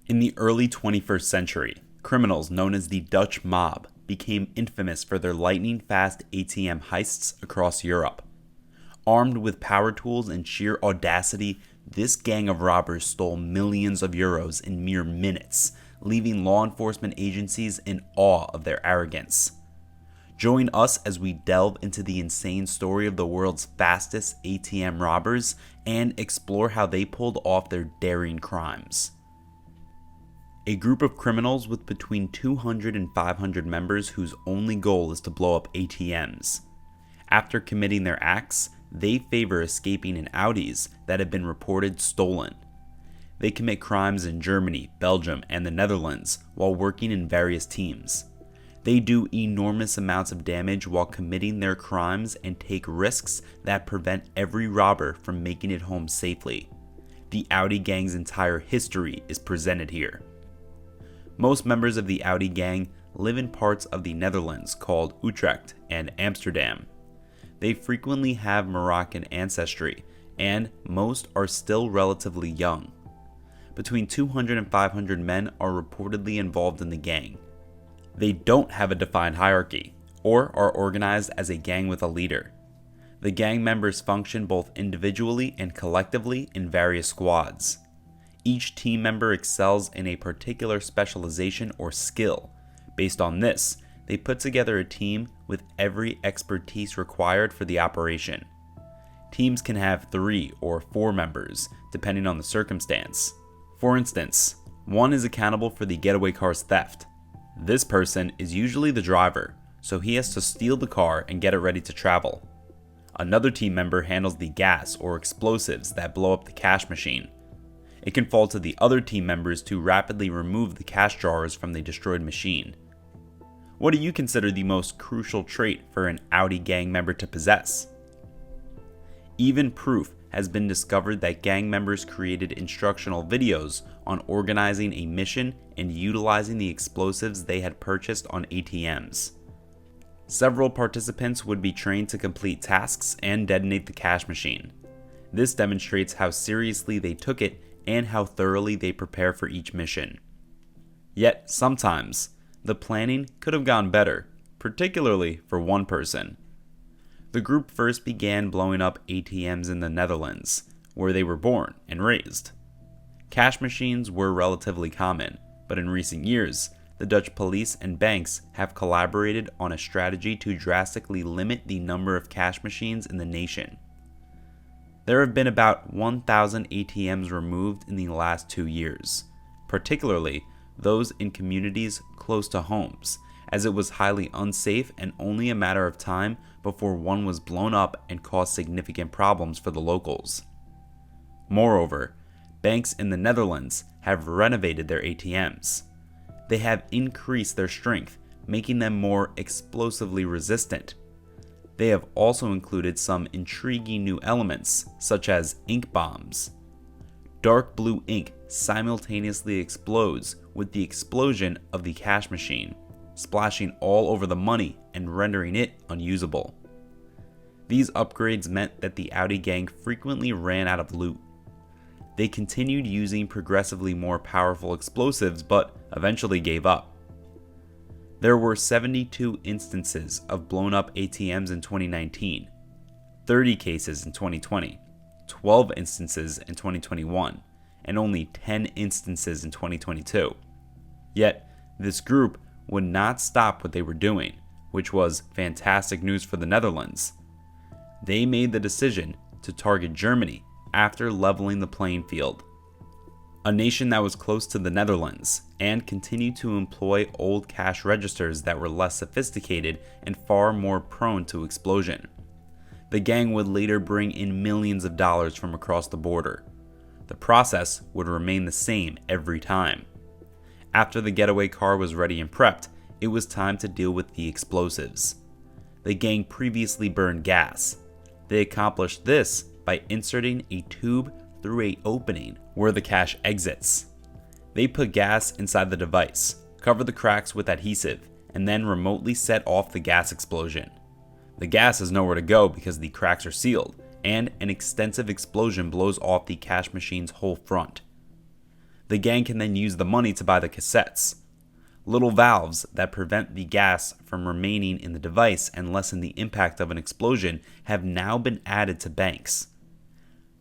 In the early 21st century, criminals known as the Dutch mob became infamous for their lightning-fast ATM heists across Europe. Armed with power tools and sheer audacity, this gang of robbers stole millions of euros in mere minutes, leaving law enforcement agencies in awe of their arrogance. Join us as we delve into the insane story of the world's fastest ATM robbers and explore how they pulled off their daring crimes. A group of criminals with between 200 and 500 members whose only goal is to blow up ATMs. After committing their acts, they favor escaping in Audis that have been reported stolen. They commit crimes in Germany, Belgium, and the Netherlands while working in various teams. They do enormous amounts of damage while committing their crimes and take risks that prevent every robber from making it home safely. The Audi gang's entire history is presented here. Most members of the Audi gang live in parts of the Netherlands called Utrecht and Amsterdam. They frequently have Moroccan ancestry, and most are still relatively young. Between 200 and 500 men are reportedly involved in the gang. They don't have a defined hierarchy, or are organized as a gang with a leader. The gang members function both individually and collectively in various squads. Each team member excels in a particular specialization or skill. Based on this, they put together a team with every expertise required for the operation. Teams can have 3 or 4 members, depending on the circumstance. For instance, one is accountable for the getaway car's theft. This person is usually the driver, so he has to steal the car and get it ready to travel. Another team member handles the gas or explosives that blow up the cash machine. It can fall to the other team members to rapidly remove the cash drawers from the destroyed machine. What do you consider the most crucial trait for an Audi gang member to possess? Even proof has been discovered that gang members created instructional videos on organizing a mission and utilizing the explosives they had purchased on ATMs. Several participants would be trained to complete tasks and detonate the cash machine. This demonstrates how seriously they took it and how thoroughly they prepare for each mission. Yet, sometimes, the planning could have gone better, particularly for one person. The group first began blowing up ATMs in the Netherlands, where they were born and raised. Cash machines were relatively common, but in recent years, the Dutch police and banks have collaborated on a strategy to drastically limit the number of cash machines in the nation. There have been about 1,000 ATMs removed in the last 2 years, particularly those in communities close to homes, as it was highly unsafe and only a matter of time before one was blown up and caused significant problems for the locals. Moreover, banks in the Netherlands have renovated their ATMs. They have increased their strength, making them more explosively resistant. They have also included some intriguing new elements, such as ink bombs. Dark blue ink simultaneously explodes with the explosion of the cash machine, splashing all over the money and rendering it unusable. These upgrades meant that the Audi gang frequently ran out of loot. They continued using progressively more powerful explosives, but eventually gave up. There were 72 instances of blown up ATMs in 2019, 30 cases in 2020, 12 instances in 2021, and only 10 instances in 2022. Yet, this group would not stop what they were doing, which was fantastic news for the Netherlands. They made the decision to target Germany after leveling the playing field. A nation that was close to the Netherlands and continued to employ old cash registers that were less sophisticated and far more prone to explosion. The gang would later bring in millions of dollars from across the border. The process would remain the same every time. After the getaway car was ready and prepped, it was time to deal with the explosives. The gang previously burned gas. They accomplished this by inserting a tube through an opening where the cash exits. They put gas inside the device, cover the cracks with adhesive, and then remotely set off the gas explosion. The gas has nowhere to go because the cracks are sealed, and an extensive explosion blows off the cash machine's whole front. The gang can then use the money to buy the cassettes. Little valves that prevent the gas from remaining in the device and lessen the impact of an explosion have now been added to banks.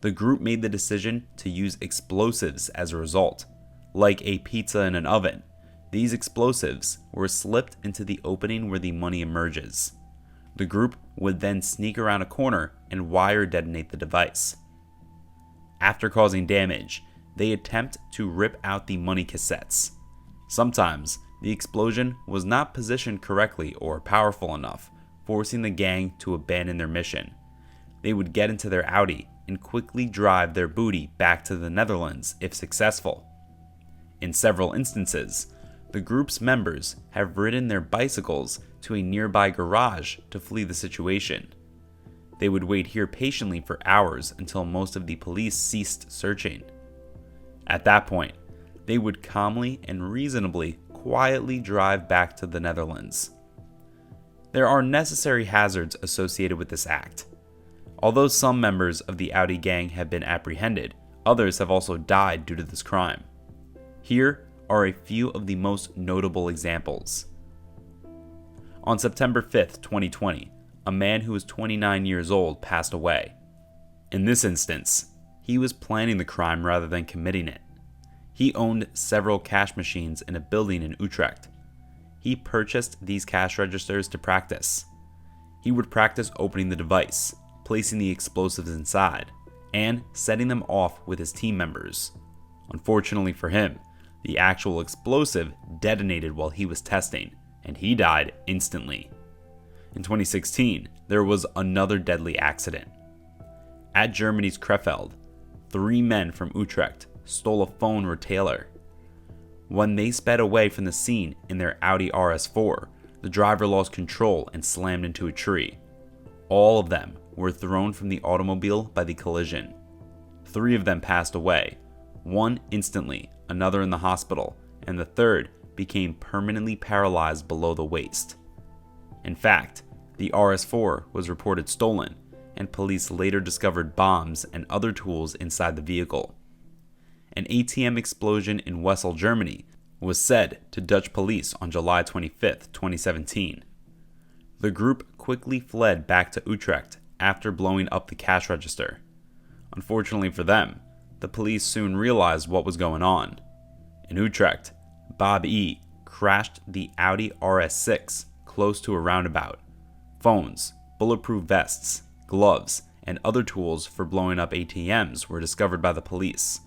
The group made the decision to use explosives as a result. Like a pizza in an oven, these explosives were slipped into the opening where the money emerges. The group would then sneak around a corner and wire detonate the device. After causing damage, they attempt to rip out the money cassettes. Sometimes, the explosion was not positioned correctly or powerful enough, forcing the gang to abandon their mission. They would get into their Audi and quickly drive their booty back to the Netherlands if successful. In several instances, the group's members have ridden their bicycles to a nearby garage to flee the situation. They would wait here patiently for hours until most of the police ceased searching. At that point, they would calmly and reasonably quietly drive back to the Netherlands. There are necessary hazards associated with this act. Although some members of the Audi gang have been apprehended, others have also died due to this crime. Here are a few of the most notable examples. On September 5, 2020, a man who was 29 years old passed away. In this instance, he was planning the crime rather than committing it. He owned several cash machines in a building in Utrecht. He purchased these cash registers to practice. He would practice opening the device, placing the explosives inside, and setting them off with his team members. Unfortunately for him, the actual explosive detonated while he was testing, and he died instantly. In 2016, there was another deadly accident. At Germany's Krefeld, 3 men from Utrecht stole a phone retailer. When they sped away from the scene in their Audi RS4, the driver lost control and slammed into a tree. All of them were thrown from the automobile by the collision. 3 of them passed away, one instantly, another in the hospital, and the third became permanently paralyzed below the waist. In fact, the RS4 was reported stolen, and police later discovered bombs and other tools inside the vehicle. An ATM explosion in Wesel, Germany, was said to Dutch police on July 25, 2017. The group quickly fled back to Utrecht after blowing up the cash register. Unfortunately for them, the police soon realized what was going on. In Utrecht, Bob E. crashed the Audi RS6 close to a roundabout. Phones, bulletproof vests, gloves, and other tools for blowing up ATMs were discovered by the police.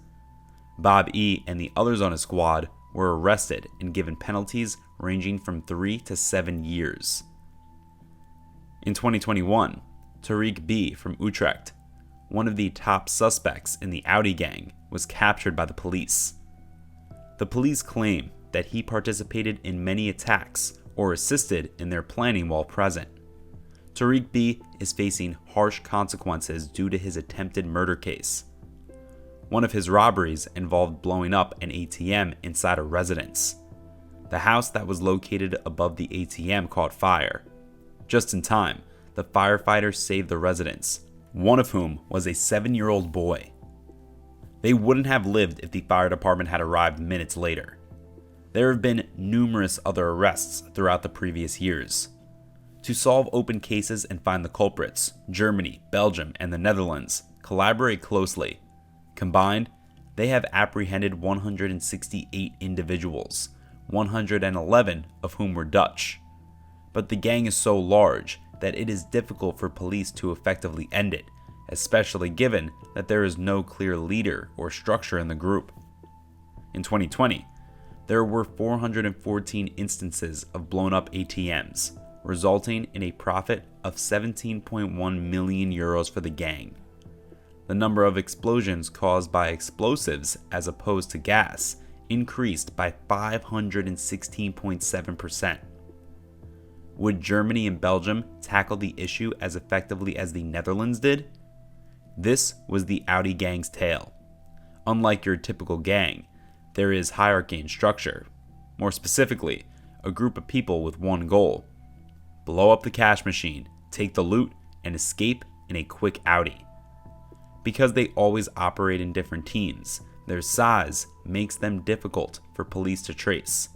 Bob E. and the others on his squad were arrested and given penalties ranging from 3 to 7 years. In 2021, Tariq B. from Utrecht, one of the top suspects in the Audi gang, was captured by the police. The police claim that he participated in many attacks or assisted in their planning while present. Tariq B. is facing harsh consequences due to his attempted murder case. One of his robberies involved blowing up an ATM inside a residence. The house that was located above the ATM caught fire. Just in time, the firefighters saved the residents, one of whom was a 7-year-old boy. They wouldn't have lived if the fire department had arrived minutes later. There have been numerous other arrests throughout the previous years. To solve open cases and find the culprits, Germany, Belgium, and the Netherlands collaborate closely. Combined, they have apprehended 168 individuals, 111 of whom were Dutch. But the gang is so large that it is difficult for police to effectively end it, especially given that there is no clear leader or structure in the group. In 2020, there were 414 instances of blown up ATMs, resulting in a profit of 17.1 million euros for the gang. The number of explosions caused by explosives as opposed to gas increased by 516.7%. Would Germany and Belgium tackle the issue as effectively as the Netherlands did? This was the Audi gang's tale. Unlike your typical gang, there is hierarchy and structure. More specifically, a group of people with one goal: blow up the cash machine, take the loot, and escape in a quick Audi. Because they always operate in different teams, Their size makes them difficult for police to trace.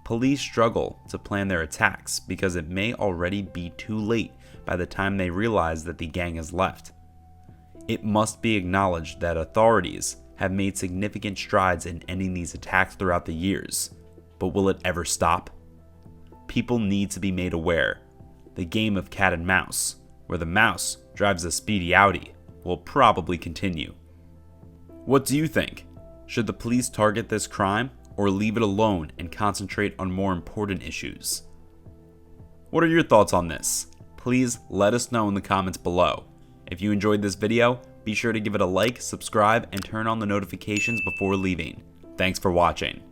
Police struggle to plan their attacks because it may already be too late by the time they realize that the gang has left. It must be acknowledged that authorities have made significant strides in ending these attacks throughout the years, but will it ever stop? People need to be made aware. The game of cat and mouse, where the mouse drives a speedy Audi, will probably continue. What do you think? Should the police target this crime or leave it alone and concentrate on more important issues? What are your thoughts on this? Please let us know in the comments below. If you enjoyed this video, be sure to give it a like, subscribe, and turn on the notifications before leaving. Thanks for watching.